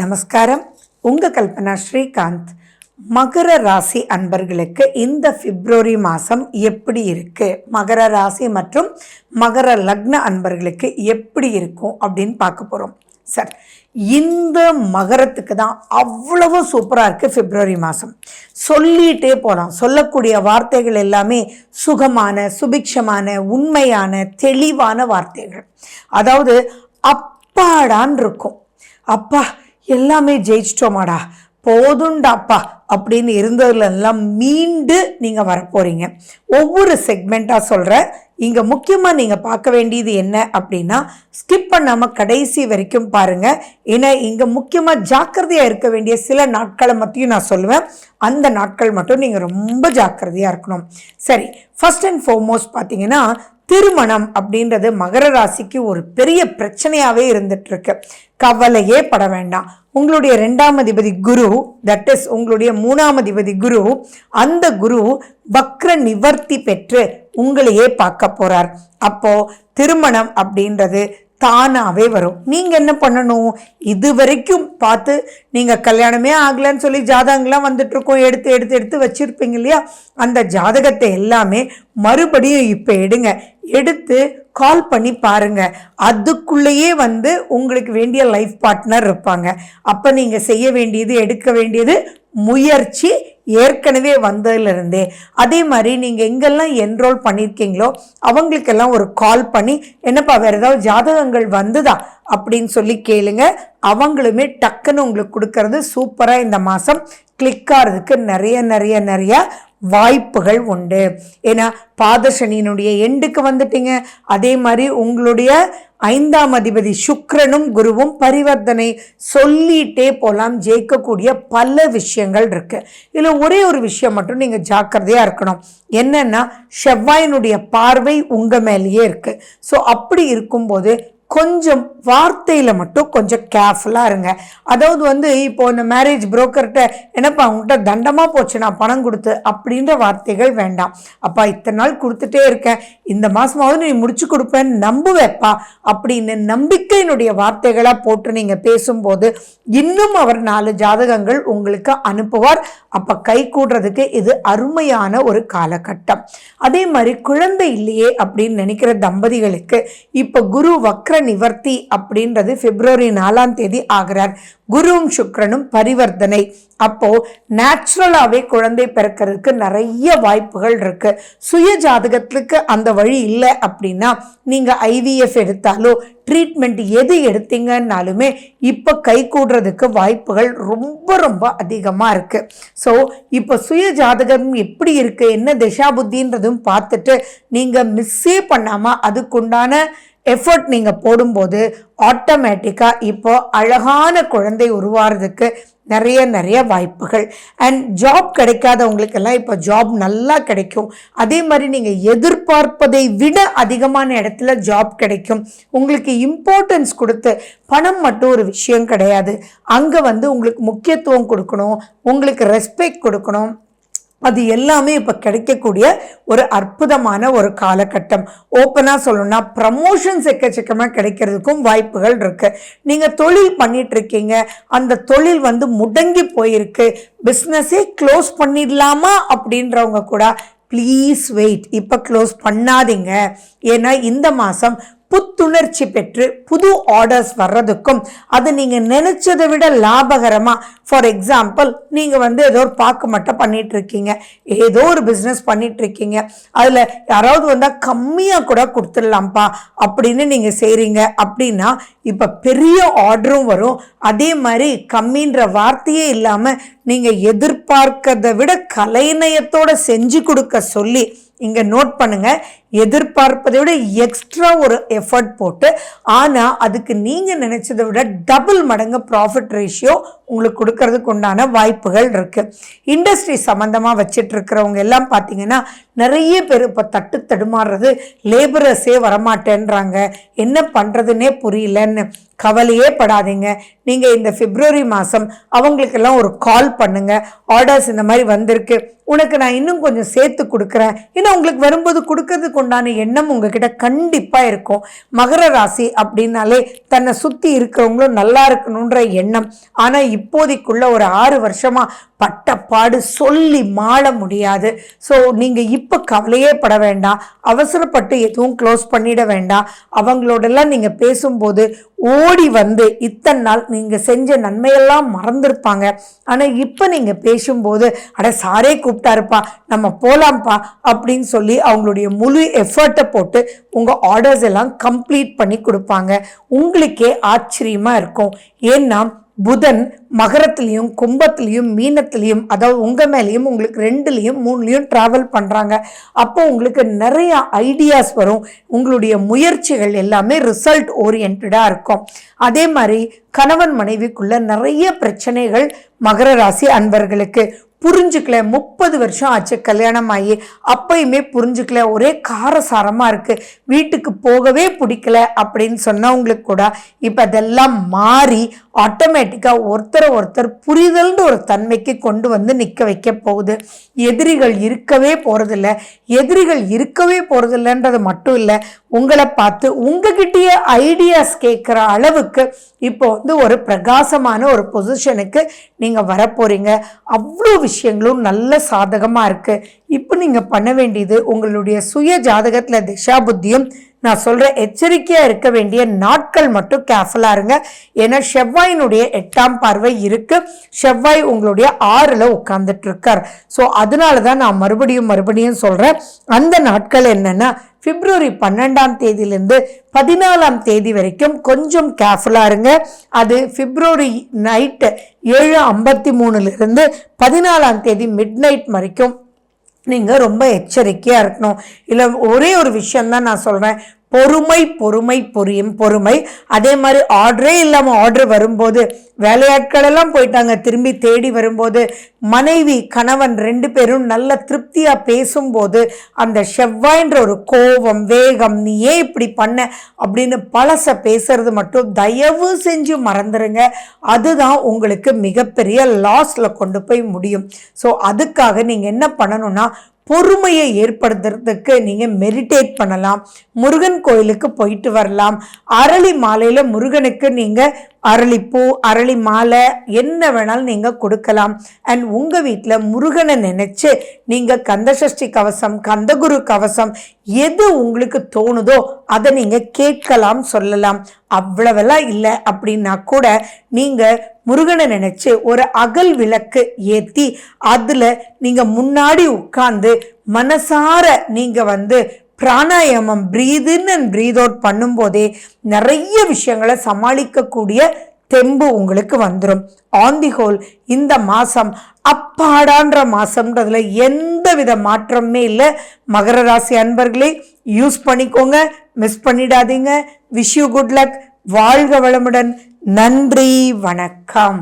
நமஸ்காரம். உங்கள் கல்பனா ஸ்ரீகாந்த். மகர ராசி அன்பர்களுக்கு இந்த பிப்ரவரி மாதம் எப்படி இருக்குது, மகர ராசி மற்றும் மகர லக்ன அன்பர்களுக்கு எப்படி இருக்கும் அப்படின்னு பார்க்க போகிறோம். சார், இந்த மகரத்துக்கு தான் அவ்வளவு சூப்பராக இருக்குது பிப்ரவரி மாதம். சொல்லிகிட்டே போகலாம். சொல்லக்கூடிய வார்த்தைகள் எல்லாமே சுகமான, சுபிக்ஷமான, உண்மையான, தெளிவான வார்த்தைகள். அதாவது அப்பாடான் இருக்கும். அப்பா எல்லாமே ஜெயிச்சிட்டோமாடா, போதுண்டாப்பா அப்படின்னு இருந்ததுலாம் மீண்டு நீங்கள் வரப்போகிறீங்க. ஒவ்வொரு செக்மெண்ட்டாக சொல்கிறேன். இங்கே முக்கியமாக நீங்கள் பார்க்க வேண்டியது என்ன அப்படின்னா, ஸ்கிப் பண்ணாமல் கடைசி வரைக்கும் பாருங்கள். ஏன்னா இங்கே முக்கியமாக ஜாக்கிரதையாக இருக்க வேண்டிய சில நாட்களை மட்டும் நான் சொல்லுவேன். அந்த நாட்கள் மட்டும் நீங்கள் ரொம்ப ஜாக்கிரதையாக இருக்கணும். சரி, ஃபர்ஸ்ட் அண்ட் ஃபார்மோஸ்ட் பார்த்தீங்கன்னா, திருமணம் அப்படின்றது மகர ராசிக்கு ஒரு பெரிய பிரச்சனையாகவே இருந்துட்டுருக்கு. கவலையே பட வேண்டாம். உங்களுடைய 2ஆம் அதிபதி குரு, தட் இஸ் உங்களுடைய 3ஆம் அதிபதி குரு, அந்த குரு வக்ர நிவர்த்தி பெற்று உங்களையே பார்க்க போறார். அப்போ திருமணம் அப்படின்றது தானாகவே வரும். நீங்கள் என்ன பண்ணணும், இது வரைக்கும் பார்த்து நீங்கள் கல்யாணமே ஆகலைன்னு சொல்லி ஜாதகங்கள்லாம் வந்துட்டுருக்கோம், எடுத்து எடுத்து எடுத்து வச்சுருப்பீங்க இல்லையா, அந்த ஜாதகத்தை எல்லாமே மறுபடியும் இப்போ எடுத்து கால் பண்ணி பாருங்க. அதுக்குள்ளேயே உங்களுக்கு வேண்டிய லைஃப் பார்ட்னர் இருப்பாங்க. அப்போ நீங்கள் செய்ய வேண்டியது, எடுக்க வேண்டியது முயற்சி ஏற்கனவே வந்ததுலேருந்தே. அதே மாதிரி நீங்கள் எங்கெல்லாம் என்ரோல் பண்ணியிருக்கீங்களோ அவங்களுக்கெல்லாம் ஒரு கால் பண்ணி, என்னப்பா வேறு ஏதாவது ஜாதகங்கள் வந்துதா அப்படின்னு சொல்லி கேளுங்க. அவங்களுமே டக்குன்னு உங்களுக்கு கொடுக்கறது சூப்பராக இந்த மாதம் கிளிக் ஆகிறதுக்கு நிறைய நிறைய நிறைய வாய்ப்புகள் உண்டு. ஏன்னா பாதசனியினுடைய எண்டுக்கு வந்துட்டீங்க. அதே மாதிரி உங்களுடைய 5ஆம் அதிபதி சுக்கிரனும் குருவும் பரிவர்த்தனை சொல்லிட்டே போலாம். ஜெயிக்கக்கூடிய பல விஷயங்கள் இருக்கு. இதில் ஒரே ஒரு விஷயம் மட்டும் நீங்கள் ஜாக்கிரதையாக இருக்கணும். என்னன்னா, செவ்வாயினுடைய பார்வை உங்கள் மேலேயே இருக்கு. ஸோ அப்படி இருக்கும்போது கொஞ்சம் வார்த்தையில் மட்டும் கொஞ்சம் கேர்ஃபுல்லாக இருங்க. அதாவது இப்போ இந்த மேரேஜ் புரோக்கர்கிட்ட, என்னப்பா அவங்ககிட்ட தண்டமாக போச்சு நான் பணம் கொடுத்து அப்படின்ற வார்த்தைகள் வேண்டாம். அப்பா இத்தனை நாள் கொடுத்துட்டே இருக்கேன், இந்த மாதமாவது நீ முடிச்சு கொடுப்பேன்னு நம்புவேப்பா அப்படின்னு நம்பிக்கையினுடைய வார்த்தைகளாக போட்டு நீங்கள் பேசும்போது இன்னும் அவர் 4 ஜாதகங்கள் உங்களுக்கு அனுப்புவார். அப்போ கை கூடுறதுக்கு இது அருமையான ஒரு காலகட்டம். அதே மாதிரி குழந்தை இல்லையே அப்படின்னு நினைக்கிற தம்பதிகளுக்கு இப்போ குரு வக்ர நிவர்த்தி அப்படின்றது பிப்ரவரி 4ஆம் தேதி ஆகிறார். குருவும் சுக்கிரனும் பரிவர்த்தனை. அப்போ நேச்சுரலாகவே குழந்தை பிறக்கிறதுக்கு நிறைய வாய்ப்புகள் இருக்கு. சுய ஜாதகத்துக்கு அந்த வழி இல்லை அப்படின்னா நீங்கள் IVF எடுத்தாலோ ட்ரீட்மெண்ட் எது எடுத்தீங்கன்னாலுமே இப்போ கை கூடுறதுக்கு வாய்ப்புகள் ரொம்ப ரொம்ப அதிகமாக இருக்கு. ஸோ இப்போ சுய ஜாதகம் எப்படி இருக்கு, என்ன திசா புத்தின்றதும் பார்த்துட்டு நீங்கள் மிஸ்ஸே பண்ணாமல் அதுக்குண்டான எஃபர்ட் நீங்கள் போடும்போது ஆட்டோமேட்டிக்காக இப்போ அழகான குழந்தை உருவாகிறதுக்கு நிறைய நிறைய வாய்ப்புகள். அண்ட் ஜாப் கிடைக்காதவங்களுக்கெல்லாம் இப்போ ஜாப் நல்லா கிடைக்கும். அதே மாதிரி நீங்கள் எதிர்பார்ப்பதை விட அதிகமான இடத்துல ஜாப் கிடைக்கும். உங்களுக்கு இம்பார்ட்டன்ஸ் கொடுத்து, பணம் மட்டும் ஒரு விஷயம் கிடையாது, அங்கே உங்களுக்கு முக்கியத்துவம் கொடுக்கணும், உங்களுக்கு ரெஸ்பெக்ட் கொடுக்கணும். அது எல்லாமே இப்போ கிடைக்கக்கூடிய ஒரு அற்புதமான ஒரு காலகட்டம். ஓப்பனாக சொல்லணும்னா ப்ரமோஷன்ஸ் எக்கச்சக்கமாக கிடைக்கிறதுக்கும் வாய்ப்புகள் இருக்கு. நீங்கள் தொழில் பண்ணிட்டு இருக்கீங்க, அந்த தொழில் முடங்கி போயிருக்கு, பிஸ்னஸே க்ளோஸ் பண்ணிடலாமா அப்படின்றவங்க கூட ப்ளீஸ் வெயிட், இப்போ க்ளோஸ் பண்ணாதீங்க. ஏன்னா இந்த மாதம் புத்துணர்ச்சி பெற்று புது ஆர்டர்ஸ் வர்றதுக்கும், அது நீங்கள் நினைச்சதை விட லாபகரமாக, ஃபார் எக்ஸாம்பிள் நீங்கள் ஏதோ ஒரு பாக்கு மட்டும் பண்ணிட்டு இருக்கீங்க, ஏதோ ஒரு பிஸ்னஸ் பண்ணிட்டு இருக்கீங்க, அதில் யாராவது வந்தால் கம்மியாக கூட கொடுத்துடலாம்ப்பா அப்படின்னு நீங்கள் செய்கிறீங்க அப்படின்னா இப்போ பெரிய ஆர்டரும் வரும். அதே மாதிரி கம்மின்ற வார்த்தையே இல்லாமல் நீங்கள் எதிர்பார்க்கறதை விட கலைநயத்தோடு செஞ்சு கொடுக்க சொல்லி, இங்கே நோட் பண்ணுங்க, எதிர்பார்ப்பதை விட எக்ஸ்ட்ரா ஒரு எஃபர்ட் போட்டு, ஆனால் அதுக்கு நீங்கள் நினைச்சதை விட டபுள் மடங்கு ப்ராஃபிட் ரேஷியோ உங்களுக்கு கொடுக்கறதுக்கு உண்டான வாய்ப்புகள் இருக்குது. இண்டஸ்ட்ரி சம்மந்தமாக வச்சிட்டு இருக்கிறவங்க எல்லாம் பார்த்தீங்கன்னா நிறைய பேர் இப்போ தட்டு தடுமாறுறது, லேபரர்ஸே வரமாட்டேன்றாங்க, என்ன பண்ணுறதுன்னே புரியலன்னு. கவலையே படாதீங்க. நீங்கள் இந்த பிப்ரவரி மாதம் அவங்களுக்கெல்லாம் ஒரு கால் பண்ணுங்கள். ஆர்டர்ஸ் இந்த மாதிரி வந்திருக்கு, உனக்கு நான் இன்னும் கொஞ்சம் சேர்த்து கொடுக்குறேன். ஏன்னா உங்களுக்கு வரும்போது கொடுக்கறதுக்கு உண்டான எண்ணம் உங்ககிட்ட கண்டிப்பாக இருக்கும். மகர ராசி அப்படின்னாலே தன்னை சுற்றி இருக்கிறவங்களும் நல்லா இருக்கணுன்ற எண்ணம். ஆனால் இப்போதைக்குள்ள ஒரு 6 வருஷமாக பட்டப்பாடு சொல்லி மாள முடியாது. ஸோ நீங்கள் இப்போ கவலையே பட வேண்டாம், அவசரப்பட்டு எதுவும் க்ளோஸ் பண்ணிட வேண்டாம். அவங்களோடெல்லாம் நீங்கள் பேசும்போது ஓடி வந்து இத்தனை நாள் நீங்கள் செஞ்ச நன்மையெல்லாம் மறந்துருப்பாங்க. ஆனால் இப்போ நீங்கள் பேசும்போது அட சாரே கூப்பிட்டாருப்பா, நம்ம போகலாம்ப்பா அப்படின்னு சொல்லி அவங்களுடைய முழு எஃபர்ட்டை போட்டு உங்கள் ஆர்டர்ஸ் எல்லாம் கம்ப்ளீட் பண்ணி கொடுப்பாங்க. உங்களுக்கே ஆச்சரியமாக இருக்கும். ஏன்னா புதன் மகரத்துலேயும் கும்பத்துலேயும் மீனத்துலேயும், அதாவது உங்கள் மேலேயும் உங்களுக்கு 2லேயும் 3லேயும் ட்ராவல் பண்ணுறாங்க. அப்போ உங்களுக்கு நிறைய ஐடியாஸ் வரும். உங்களுடைய முயற்சிகள் எல்லாமே ரிசல்ட் ஓரியன்டாக இருக்கும். அதே மாதிரி கணவன் மனைவிக்குள்ள நிறைய பிரச்சனைகள் மகர ராசி அன்பர்களுக்கு புரிஞ்சுக்கல. 30 வருஷம் ஆச்சு கல்யாணம் ஆகி, அப்பயுமே புரிஞ்சுக்கல, ஒரே காரசாரமாக இருக்குது, வீட்டுக்கு போகவே பிடிக்கல அப்படின்னு சொன்னவங்களுக்கு கூட இப்போ அதெல்லாம் மாறி ஆட்டோமேட்டிக்காக ஒருத்தர் புரிதல்ன்ற ஒரு தன்மைக்கு கொண்டு வந்து நிற்க வைக்க போகுது. எதிரிகள் இருக்கவே போகிறதில்ல. எதிரிகள் இருக்கவே போகிறதில்லன்றது மட்டும் இல்லை, உங்களை பார்த்து உங்ககிட்டயே ஐடியாஸ் கேட்குற அளவுக்கு இப்போ வந்து ஒரு பிரகாசமான ஒரு பொசிஷனுக்கு நீங்கள் வரப்போகிறீங்க. அவ்வளோ விஷயங்களும் நல்ல சாதகமாக இருக்குது. இப்போ நீங்கள் பண்ண வேண்டியது உங்களுடைய சுய ஜாதகத்தில் திசா புத்தியும் நான் சொல்கிறேன் எச்சரிக்கையாக இருக்க வேண்டிய நாட்கள் மட்டும் கேர்ஃபுல்லாக இருங்க. ஏன்னா செவ்வாயினுடைய 8ஆம் பார்வை இருக்குது. செவ்வாய் உங்களுடைய 6ல் உட்கார்ந்துட்டு இருக்கார். ஸோ அதனால தான் நான் மறுபடியும் சொல்கிறேன். அந்த நாட்கள் என்னென்னா பிப்ரவரி 12ஆம் தேதியிலேருந்து 14ஆம் தேதி வரைக்கும் கொஞ்சம் கேர்ஃபுல்லாக இருங்க. அது பிப்ரவரி நைட்டு 7:53 14ஆம் தேதி மிட் நைட் வரைக்கும் நீங்கள் ரொம்ப எச்சரிக்கையாக இருக்கணும். இல்லை ஒரே ஒரு விஷயந்தான் நான் சொல்கிறேன், பொறுமை. அதே மாதிரி ஆர்டரே இல்லாமல் ஆர்டர் வரும்போது, வேலையாட்களெல்லாம் போயிட்டாங்க, திரும்பி தேடி வரும்போது மனைவி கணவன் 2 பேரும் நல்ல திருப்தியாக பேசும்போது அந்த செவ்வாய்ன்ற ஒரு கோபம், வேகம், நீ ஏன் இப்படி பண்ண அப்படின்னு பழச பேசுறது மட்டும் தயவு செஞ்சு மறந்துடுங்க. அதுதான் உங்களுக்கு மிகப்பெரிய லாஸில் கொண்டு போய் முடியும். ஸோ அதுக்காக நீங்கள் என்ன பண்ணணும்னா, பொறுமையை ஏற்படுத்துறதுக்கு நீங்கள் மெடிடேட் பண்ணலாம், முருகன் கோயிலுக்கு போயிட்டு வரலாம். அரளி மாலையில் முருகனுக்கு நீங்கள் அரளிப்பூ, அரளி மாலை என்ன வேணாலும் நீங்கள் கொடுக்கலாம். அண்ட் உங்கள் வீட்டில் முருகனை நினச்சி நீங்கள் கந்தசஷ்டி கவசம், கந்தகுரு கவசம் எது உங்களுக்கு தோணுதோ அதை நீங்கள் கேட்கலாம், சொல்லலாம். அவ்வளவெல்லாம் இல்லை அப்படின்னா கூட நீங்கள் முருகனை நினச்சி ஒரு அகல் விளக்கு ஏற்றி அதில் நீங்கள் முன்னாடி உட்கார்ந்து மனசார நீங்கள் வந்து பிராணாயாமம், breathe in and breathe out பண்ணும்போதே நிறைய விஷயங்களை சமாளிக்கக்கூடிய தெம்பு உங்களுக்கு வந்துடும். ஆன் தி ஹோல் இந்த மாதம் அப்பாடான்ற மாதம்ன்றதுல எந்த வித மாற்றமே இல்லை. மகர ராசி அன்பர்களே யூஸ் பண்ணிக்கோங்க, மிஸ் பண்ணிடாதீங்க. Wish you good luck. வாழ்க வளமுடன். நன்றி, வணக்கம்.